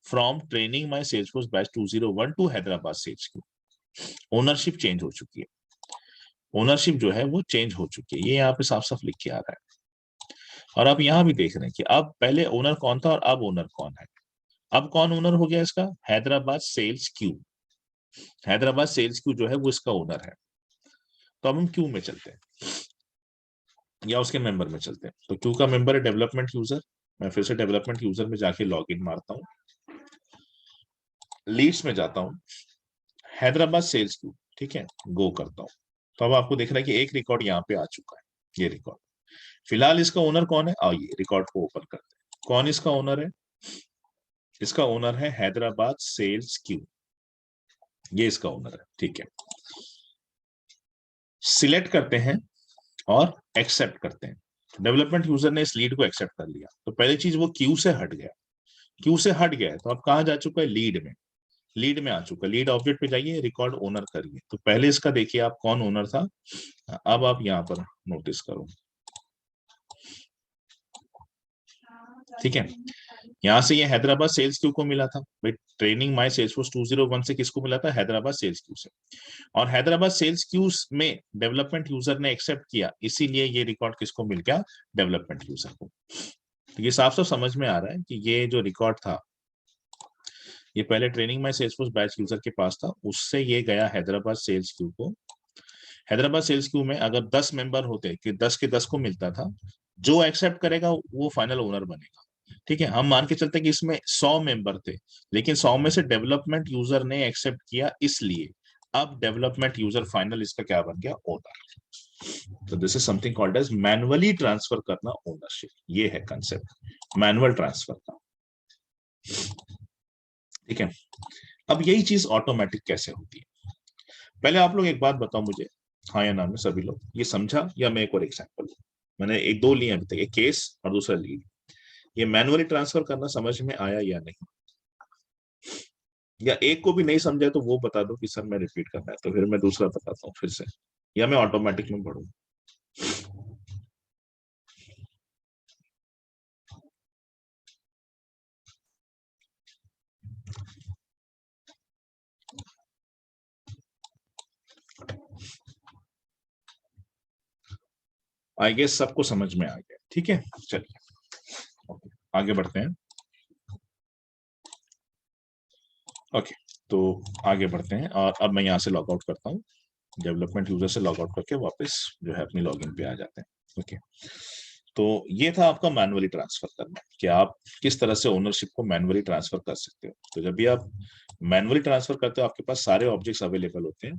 from training my Salesforce batch 201 to Hyderabad sales queue. Ownership change हो चुकी है, ओनरशिप जो है वो चेंज हो चुकी है, ये यहाँ पे साफ साफ लिख के आ रहा है। और आप यहाँ भी देख रहे हैं कि अब पहले ओनर कौन था और अब ओनर कौन है। अब कौन ओनर हो गया इसका? Hyderabad sales queue. Hyderabad sales queue जो है वो इसका ओनर है। तो अब हम क्यू में चलते हैं या उसके मेंबर में चलते हैं। तो क्यू का मेंबर है डेवलपमेंट यूजर। मैं फिर से डेवलपमेंट यूजर में जाके लॉग इन मारता हूँ, लीड्स में जाता हूँ, हैदराबाद सेल्स क्यू। ठीक है, गो करता हूँ। तो अब आपको देख रहा है कि एक रिकॉर्ड यहाँ पे आ चुका है, ये रिकॉर्ड। फिलहाल इसका ओनर कौन है? आइए रिकॉर्ड को ओपन करते हैं। कौन इसका ओनर है? इसका ओनर है हैदराबाद सेल्स क्यू, ये इसका ओनर है। ठीक है, सिलेक्ट करते हैं और एक्सेप्ट करते हैं। डेवलपमेंट यूजर ने इस लीड को एक्सेप्ट कर लिया, तो पहली चीज वो क्यू से हट गया। क्यू से हट गया है तो अब कहां जा चुका है? लीड में। लीड में आ चुका। लीड ऑब्जेक्ट पे जाइए, रिकॉर्ड ओनर करिए। तो पहले इसका देखिए आप कौन ओनर था, अब आप यहाँ पर नोटिस करो। ठीक है, यहां से ये हैदराबाद सेल्स क्यू को मिला था भाई। ट्रेनिंग माय सेल्सफोर्स 201 से किसको मिला था? हैदराबाद सेल्स क्यू से। और हैदराबाद सेल्स क्यू में डेवलपमेंट यूजर ने एक्सेप्ट किया, इसीलिए ये रिकॉर्ड किसको मिल गया? डेवलपमेंट यूजर को। तो ये साफ साफ समझ में आ रहा है कि ये जो रिकॉर्ड था ये पहले training my Salesforce batch user के पास था, उससे ये गया हैदराबाद सेल्स क्यू को। हैदराबाद सेल्स क्यू में अगर 10 मेंबर होते कि 10 के 10 को मिलता था, जो एक्सेप्ट करेगा वो फाइनल ओनर बनेगा। ठीक है, हम मान के चलते कि इसमें 100 मेंबर थे, लेकिन 100 में से डेवलपमेंट यूजर ने एक्सेप्ट किया, इसलिए अब डेवलपमेंट यूजर फाइनल इसका क्या बन गया? ओनर। तो this is something called as manually transfer करना ओनरशिप। ये है कंसेप्ट मैनुअल ट्रांसफर का। ठीक है, अब यही चीज ऑटोमेटिक कैसे होती है? पहले आप लोग एक बात बताओ मुझे, हाँ या ना में सभी लोग, ये समझा? या मैं एक और एग्जांपल दूं? मैंने एक दो लिए अभी तक, एक केस और दूसरा लीड। ये मैनुअली ट्रांसफर करना समझ में आया या नहीं? या एक को भी नहीं समझा तो वो बता दो कि सर मैं रिपीट करना है, तो फिर मैं दूसरा बताता हूँ फिर से, या मैं ऑटोमेटिक में पढ़ू। आई गेस सबको समझ में आ गया। ठीक है, चलिए ओके, आगे बढ़ते हैं। ओके, तो आगे बढ़ते हैं और अब मैं यहाँ से लॉग आउट करता हूँ। डेवलपमेंट यूजर से लॉग आउट करके वापस जो है अपनी लॉगिन पे आ जाते हैं। ओके, तो ये था आपका मैनुअली ट्रांसफर करना, कि आप किस तरह से ओनरशिप को मैनुअली ट्रांसफर कर सकते हो। तो जब भी आप मैनुअली ट्रांसफर करते हो आपके पास सारे ऑब्जेक्ट्स अवेलेबल होते हैं।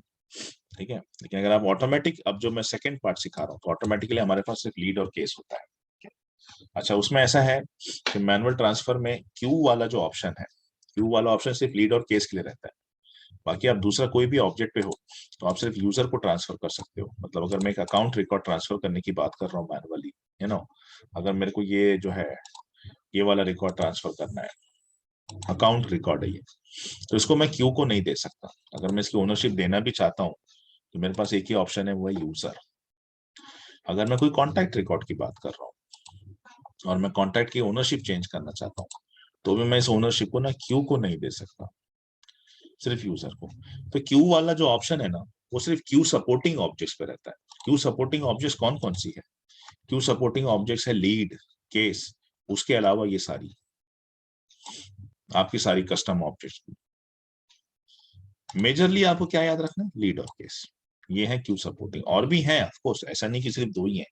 ठीक है, लेकिन अगर आप ऑटोमेटिक, अब जो मैं सेकंड पार्ट सिखा रहा हूँ, तो ऑटोमेटिकली हमारे पास सिर्फ लीड और केस होता है। अच्छा, उसमें ऐसा है कि मैनुअल ट्रांसफर में क्यू वाला जो ऑप्शन है, क्यू वाला ऑप्शन सिर्फ लीड और केस के लिए रहता है। बाकी आप दूसरा कोई भी ऑब्जेक्ट पे हो तो आप सिर्फ यूजर को ट्रांसफर कर सकते हो। मतलब अगर मैं एक अकाउंट रिकॉर्ड ट्रांसफर करने की बात कर रहा हूँ मैनुअली, यू नो, अगर मेरे को ये जो है ये वाला रिकॉर्ड ट्रांसफर करना है, अकाउंट रिकॉर्ड है ये, तो इसको मैं क्यू को नहीं दे सकता। अगर मैं इसकी ओनरशिप देना भी चाहता हूँ तो मेरे पास एक ही ऑप्शन है, वो है यूजर। अगर मैं कोई कॉन्टैक्ट रिकॉर्ड की बात कर रहा हूँ और मैं कॉन्टैक्ट की ओनरशिप चेंज करना चाहता हूँ, तो भी मैं इस ओनरशिप को ना क्यू को नहीं दे सकता, सिर्फ यूजर को। तो क्यू वाला जो ऑप्शन है ना, वो सिर्फ क्यू सपोर्टिंग ऑब्जेक्ट्स पे रहता है। क्यू सपोर्टिंग ऑब्जेक्ट्स कौन कौन सी है? क्यू सपोर्टिंग ऑब्जेक्ट्स है लीड, केस, उसके अलावा ये सारी आपकी सारी कस्टम ऑब्जेक्ट्स। मेजरली आपको क्या याद रखना है? लीड और केस, ये है क्यू सपोर्टिंग। और भी हैं ऑफ कोर्स, ऐसा नहीं कि सिर्फ दो ही हैं।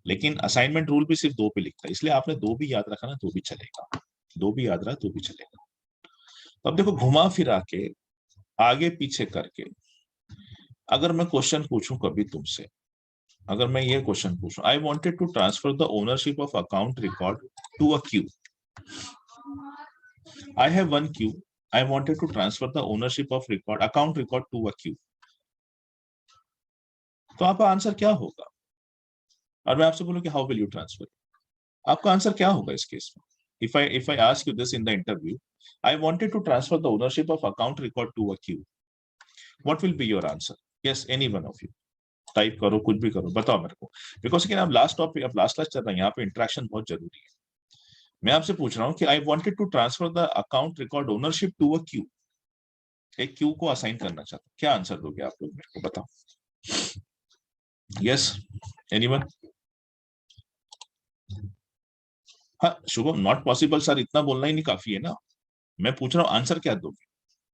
लेकिन असाइनमेंट रूल भी सिर्फ 2 पे लिखता है, इसलिए आपने 2 भी याद रखा ना तो भी चलेगा, 2 भी याद रहा तो भी चलेगा। तो अब देखो घुमा फिरा के आगे पीछे करके अगर मैं क्वेश्चन पूछूं कभी तुमसे, अगर मैं ये क्वेश्चन पूछूं, I wanted to transfer the ownership of account record to a queue, I have one queue, I wanted to transfer the ownership of record account record to a queue, तो आपका answer क्या होगा? और मैं आपसे बोलूं कि हाउ विल यू ट्रांसफर, आपका आंसर क्या होगा इस केस में? if I ask you this in the interview, I wanted to transfer the ownership of account record to a queue, what will be your answer? Yes, any one of you, type करो, कुछ भी करो, बताओ मेरे को, because अब last topic, अब last class चल रहा है, यहाँ पे इंटरेक्शन बहुत जरूरी है। मैं आपसे पूछ रहा हूँ कि I wanted to transfer the account record ownership to a queue, एक क्यू को असाइन करना चाहता हूँ, क्या आंसर दोगे आप लोग मेरे को, बताओ। Yes, anyone? हाँ शुभम, नॉट पॉसिबल सर, इतना बोलना ही नहीं काफी है ना, मैं पूछ रहा हूँ आंसर क्या दोगे,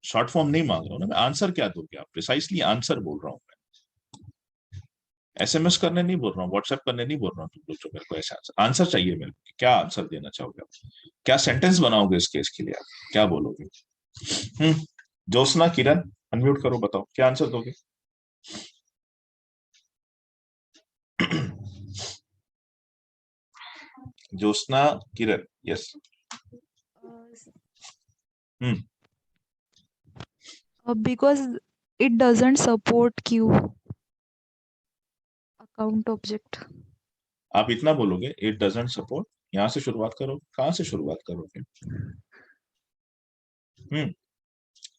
शॉर्ट फॉर्म नहीं मांग रहा हूँ ना मैं, आंसर क्या दोगे आप, प्रिसाइसली आंसर बोल रहा हूँ मैं, एसएमएस करने नहीं बोल रहा हूँ, व्हाट्सएप करने नहीं बोल रहा हूँ, तुम लोग जो मेरे को ऐसा आंसर आंसर चाहिए मेरे को, क्या आंसर देना चाहोगे आप, क्या सेंटेंस बनाओगे इस केस के लिए, आप क्या बोलोगे? ज्योत्सना किरण अनम्यूट करो, बताओ क्या आंसर दोगे? Jyotsna Kiran, yes. Hmm Because it doesn't support queue account object. आप इतना बोलोगे, इट डजंट सपोर्ट, यहां से शुरुआत करो, कहां से शुरुआत करोगे?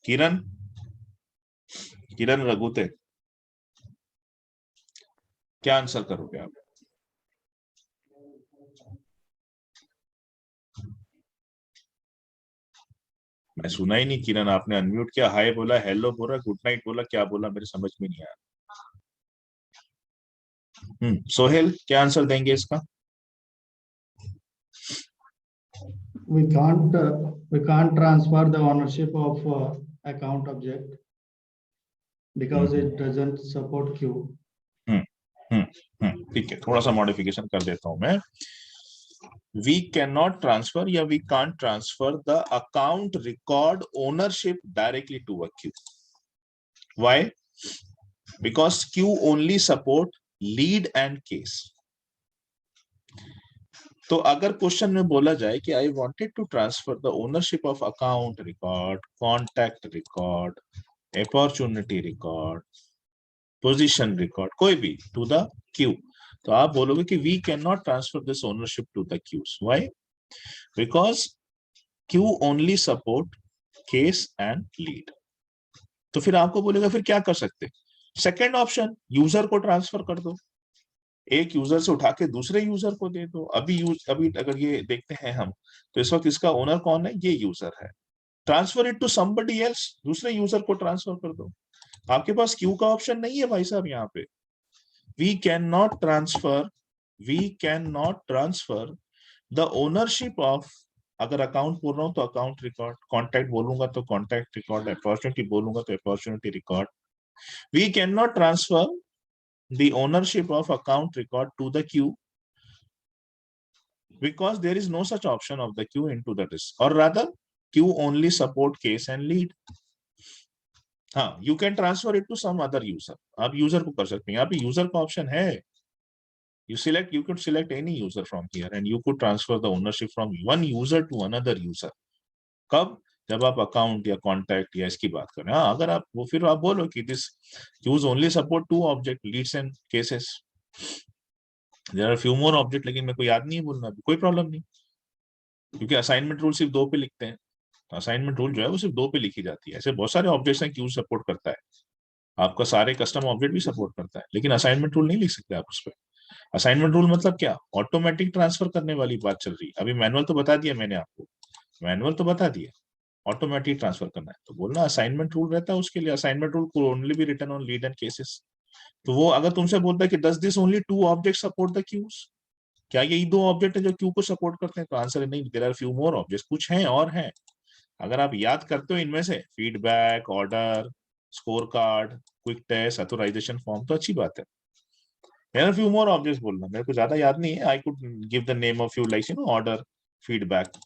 किरण, किरण रघुते, क्या आंसर करोगे आप? मैं सुना ही नहीं किरण, आपने अनम्यूट किया, हाय बोला, हेलो बोला, गुड नाइट बोला, क्या बोला मेरे समझ में नहीं आया। सोहेल क्या आंसर देंगे इसका? We can't transfer the ownership of account object because it doesn't support queue. ठीक है, थोड़ा सा मॉडिफिकेशन कर देता हूं मैं, वी कैन नॉट ट्रांसफर या we can't transfer the account record ownership directly to a queue, why? Because queue only support lead and case. तो अगर क्वेश्चन में बोला जाए कि I wanted to transfer the ownership of account record, contact record, opportunity record, position record, कोई भी to the queue, तो आप बोलोगे कि we can not transfer this ownership to the queues, why? Because queue only support case and lead. तो फिर आपको बोलेगा फिर क्या कर सकते, सेकेंड ऑप्शन, यूजर को ट्रांसफर कर दो, एक यूजर से उठा के दूसरे यूजर को दे दो। अभी अगर ये देखते हैं हम, तो इस वक्त इसका ओनर कौन है, ये यूजर है, transfer it to somebody else, दूसरे यूजर को ट्रांसफर कर दो। आपके पास क्यू का ऑप्शन नहीं है भाई साहब यहाँ पे, we can not transfer, we can not transfer the ownership of, अगर अकाउंट बोल रहा हूं तो अकाउंट रिकॉर्ड, कॉन्टैक्ट बोलूंगा तो कॉन्टैक्ट रिकॉर्ड, अपॉर्चुनिटी बोलूंगा तो opportunity record, we can not transfer the ownership of account record to the queue because there is no such option of the queue into the list, or rather queue only support case and lead. हाँ, you can transfer it to some other user, आप user को कर सकते हैं, यहाँ पे user का option है, you could select any user from here and you could transfer the ownership from one user to another user। कब? जब आप अकाउंट या कॉन्टैक्ट या इसकी बात करें। हाँ, अगर आप वो फिर आप बोलो कि this queues only support 2 object, leads and cases, there are few more object, लेकिन मेरे को याद नहीं है बोलना, कोई प्रॉब्लम नहीं, क्योंकि असाइनमेंट रूल सिर्फ 2 पे लिखते हैं, तो असाइनमेंट रूल जो है वो सिर्फ 2 पे लिखी जाती है। ऐसे बहुत सारे ऑब्जेक्ट्स हैं क्यू सपोर्ट करता है, आपका सारे कस्टम ऑब्जेक्ट भी सपोर्ट करता है, लेकिन असाइनमेंट रूल नहीं लिख सकते आप उस पर। असाइनमेंट रूल मतलब क्या, ऑटोमेटिक ट्रांसफर करने वाली बात चल रही है। अभी मैनुअल तो बता दिया मैंने आपको, मैनुअल तो बता दिया, ऑटोमेटिक ट्रांसफर करना है तो बोलना असाइनमेंट रूल रहता है उसके लिए, असाइनमेंट रूल को only be written on lead and cases. तो वो अगर तुमसे बोलता है कि does this only 2 object support the queues, क्या यही 2 ऑब्जेक्ट है जो क्यू को सपोर्ट करते हैं, तो आंसर है नहीं, there are few more objects, कुछ हैं और हैं। अगर आप याद करते हो इनमें से feedback, order, score card, quick test, authorization form, तो अच्छी बात है, There are few more objects बोलना, मेरे को ज्यादा याद नहीं है. I could give the name of few like order, feedback,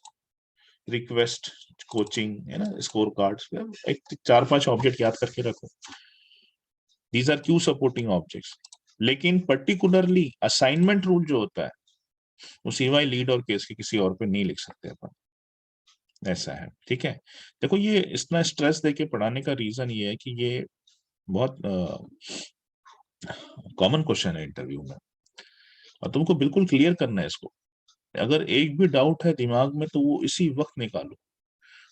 request, coaching, है ना, स्कोर कार्ड्स. एक 4-5 ऑब्जेक्ट याद करके रखो. These are queue supporting objects. लेकिन पर्टिकुलरली असाइनमेंट रूल जो होता है वो सिवाय लीड और केस के किसी और पे नहीं लिख सकते अपन. ऐसा है, ठीक है. देखो ये इतना स्ट्रेस देके पढ़ाने का रीजन ये है कि ये बहुत कॉमन क्वेश्चन है इंटरव्यू में, और तुमको बिल्कुल क्लियर करना है इसको. अगर एक भी डाउट है दिमाग में तो वो इसी वक्त निकालो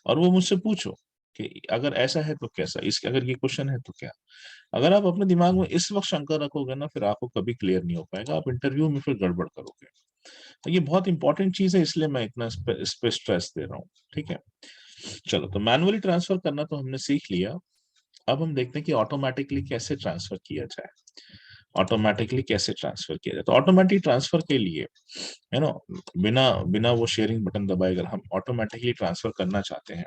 और वो मुझसे पूछो कि अगर ऐसा है तो कैसा, इसके अगर ये क्वेश्चन है तो क्या. अगर आप अपने दिमाग में इस वक्त शंका रखोगे ना, फिर आपको कभी क्लियर नहीं हो पाएगा, आप इंटरव्यू में फिर गड़बड़ करोगे. तो ये बहुत इंपॉर्टेंट चीज है, इसलिए मैं इतना इस पे स्ट्रेस दे रहा हूँ, ठीक है. चलो, तो मैनुअली ट्रांसफर करना तो हमने सीख लिया. अब हम देखते हैं कि ऑटोमेटिकली कैसे ट्रांसफर किया जाए. ऑटोमेटिकली कैसे ट्रांसफर किया जाए, तो ऑटोमेटिक ट्रांसफर के लिए है ना, बिना बिना वो शेयरिंग बटन दबाए अगर हम ऑटोमेटिकली ट्रांसफर करना चाहते हैं,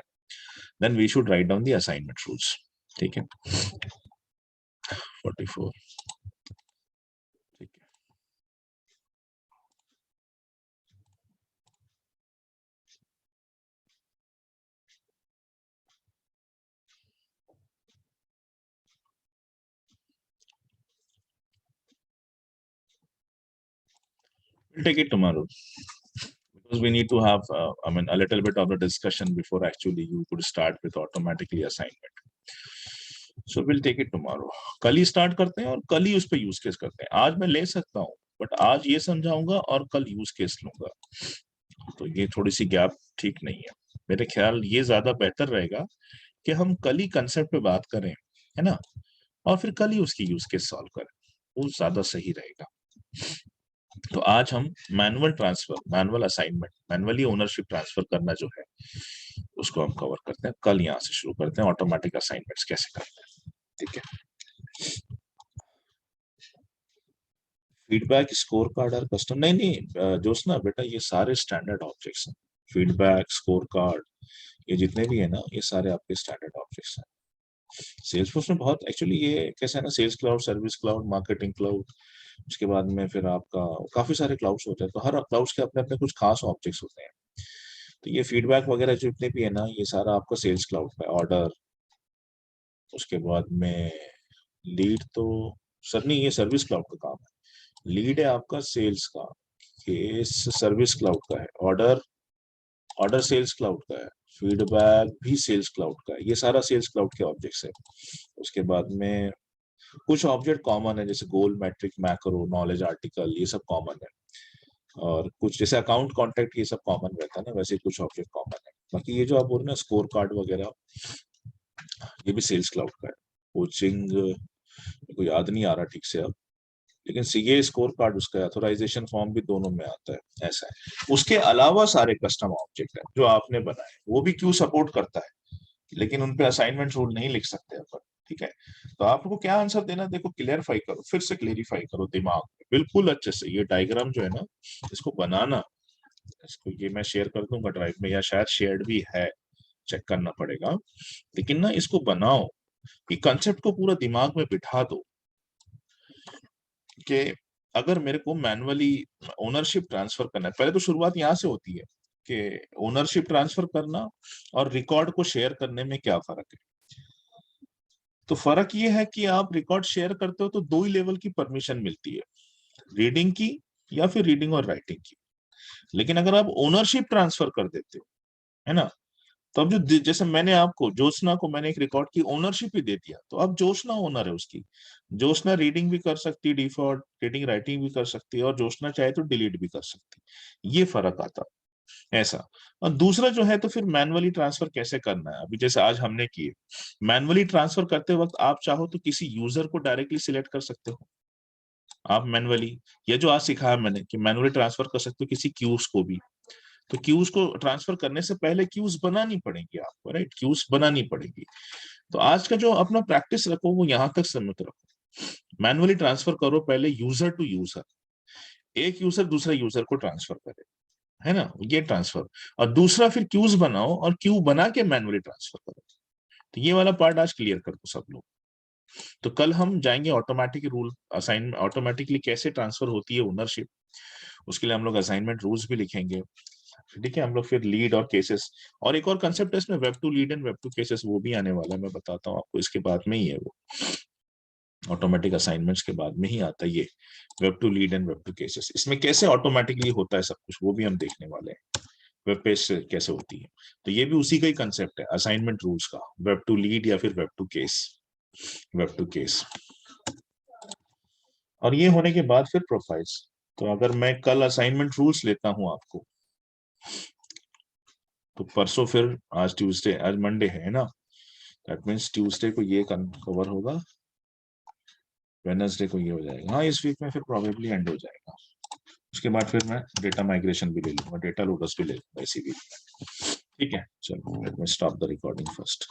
then we should write down the assignment rules. ठीक है, 44. ठीक है, we'll take it tomorrow because we need to have a little bit of a discussion before actually you could start with automatically assignment. So we'll take it tomorrow. कल ही start करते हैं और कल ही उस पर यूज केस करते हैं. आज मैं ले सकता हूँ बट आज ये समझाऊंगा और कल यूज केस लूंगा, तो ये थोड़ी सी गैप ठीक नहीं है. मेरे ख्याल ये ज्यादा बेहतर रहेगा कि हम कल ही कंसेप्ट पे बात करें, है ना, और फिर कल ही उसकी यूज केस सॉल्व करें, वो ज्यादा सही रहेगा. तो आज हम manual transfer, manual assignment, manually ownership transfer करना जो है उसको हम कवर करते हैं. कल यहाँ से शुरू करते हैं ऑटोमेटिक असाइनमेंट्स कैसे करते हैं. ठीक है, फीडबैक, स्कोर कार्ड और कस्टम, नहीं नहीं जोशना बेटा, ये सारे स्टैंडर्ड ऑब्जेक्ट्स हैं. फीडबैक, स्कोर कार्ड, ये जितने भी है ना, ये सारे आपके स्टैंडर्ड ऑब्जेक्ट्स हैं. सेल्सफोर्स में बहुत एक्चुअली ये कैसा है ना, sales cloud, service cloud, marketing cloud, उसके बाद में फिर आपका काफी सारे क्लाउड्स होते हैं, तो हर क्लाउड्स के अपने अपने कुछ खास ऑब्जेक्ट्स होते हैं. तो ये फीडबैक वगैरह जितने भी है ना, ये सारा आपका सेल्स क्लाउड का ऑर्डर. उसके बाद में लीड तो सर नहीं, ये सर्विस क्लाउड का काम है. लीड है आपका सेल्स का, केस सर्विस क्लाउड का है, ऑर्डर ऑर्डर सेल्स क्लाउड का है, फीडबैक भी सेल्स क्लाउड का है. ये सारा सेल्स क्लाउड के ऑब्जेक्ट्स है. उसके बाद में कुछ ऑब्जेक्ट कॉमन है जैसे गोल, मैट्रिक, मैक्रो, नॉलेज आर्टिकल, ये सब कॉमन है. और कुछ जैसे अकाउंट कॉन्टेक्ट, ये सब कॉमन रहता है ना, वैसे कुछ ऑब्जेक्ट कॉमन है. बाकी ये जो आप बोल रहे हैं स्कोर कार्ड वगैरह, ये भी सेल्स क्लाउड का है. कोचिंग को याद नहीं आ रहा ठीक से अब, लेकिन सीए स्कोर कार्ड उसका, ऑथराइजेशन फॉर्म भी दोनों में आता है. ऐसा है. उसके अलावा सारे कस्टम ऑब्जेक्ट है जो आपने बनाए, वो भी क्यू सपोर्ट करता है, लेकिन उनपे असाइनमेंट रूल नहीं लिख सकते अपन. ठीक है, तो आपको क्या आंसर देना, देखो क्लियरफाई करो, फिर से क्लेरिफाई करो दिमाग में बिल्कुल अच्छे से. ये डायग्राम जो है ना, इसको बनाना, इसको ये मैं शेयर कर दूंगा ड्राइव में, या शायद शेयर्ड भी है, चेक करना पड़ेगा. लेकिन ना इसको बनाओ कि कंसेप्ट को पूरा दिमाग में बिठा दो कि अगर मेरे को मैनुअली ओनरशिप ट्रांसफर करना है, पहले तो शुरुआत यहाँ से होती है कि ओनरशिप ट्रांसफर करना और रिकॉर्ड को शेयर करने में क्या फर्क है. तो फर्क ये है कि आप रिकॉर्ड शेयर करते हो तो दो ही लेवल की परमिशन मिलती है, रीडिंग की या फिर रीडिंग और राइटिंग की. लेकिन अगर आप ओनरशिप ट्रांसफर कर देते हो, है ना, तो अब जो जैसे मैंने आपको, ज्योत्सना को मैंने एक रिकॉर्ड की ओनरशिप ही दे दिया, तो अब ज्योत्सना ओनर है उसकी. ज्योत्सना रीडिंग भी कर सकती है, डिफॉल्ट रीडिंग राइटिंग भी कर सकती है, और ज्योत्सना चाहे तो डिलीट भी कर सकती है. ये फर्क आता ऐसा. और दूसरा जो है, तो फिर मैनुअली ट्रांसफर कैसे करना है. अभी जैसे आज हमने किए, मैनुअली ट्रांसफर करते वक्त आप चाहो तो किसी यूजर को डायरेक्टली सिलेक्ट कर सकते हो आप मैनुअली. ये जो आज सिखाया मैंने कि मैनुअली ट्रांसफर कर सकते हो किसी क्यूज को भी, तो क्यूज को ट्रांसफर करने से पहले क्यूज बनानी पड़ेगी आपको, राइट, क्यूज बनानी पड़ेगी. तो आज का जो अपना प्रैक्टिस रखो वो यहां तक सीमित रखो. मैनुअली ट्रांसफर करो पहले यूजर टू यूजर, एक यूजर दूसरे यूजर को ट्रांसफर करे, है ना, ये ट्रांसफर. और दूसरा फिर क्यूज बनाओ और क्यू बना के मैनुअली ट्रांसफर करो. तो ये वाला पार्ट आज क्लियर कर दो सब लोग. तो कल हम जाएंगे ऑटोमेटिक रूल असाइन, ऑटोमेटिकली कैसे ट्रांसफर होती है ओनरशिप, उसके लिए हम लोग असाइनमेंट रूल्स भी लिखेंगे। ठीक है, हम लोग फिर लीड और केसेस, और एक और कंसेप्ट है इसमें web two lead and web two cases, वो भी आने वाला है, मैं बताता हूँ आपको, इसके बाद में ही है वो, ऑटोमेटिक असाइनमेंट्स के बाद में ही आता है ये web two lead and web two cases. इसमें कैसे ऑटोमेटिकली होता है सब कुछ वो भी हम देखने वाले हैं, वेब पेज से कैसे होती है। तो ये भी उसी का ही कंसेप्ट है असाइनमेंट रूल्स का, वेब टू लीड या फिर web two case, web two case. और ये होने के बाद फिर प्रोफाइल्स। तो अगर मैं कल असाइनमेंट रूल्स लेता हूं आपको, तो परसों फिर, आज ट्यूसडे, आज मंडे है ना, दैट मीन्स ट्यूसडे को ये कवर होगा, वेडनेसडे को ये हो जाएगा। हाँ, इस वीक में फिर प्रोबेबली एंड हो जाएगा। उसके बाद फिर मैं डेटा माइग्रेशन भी ले लूंगा, डेटा लोडर्स भी ले लूंगा इसी वीक में। ठीक है, चलो let me stop the recording first.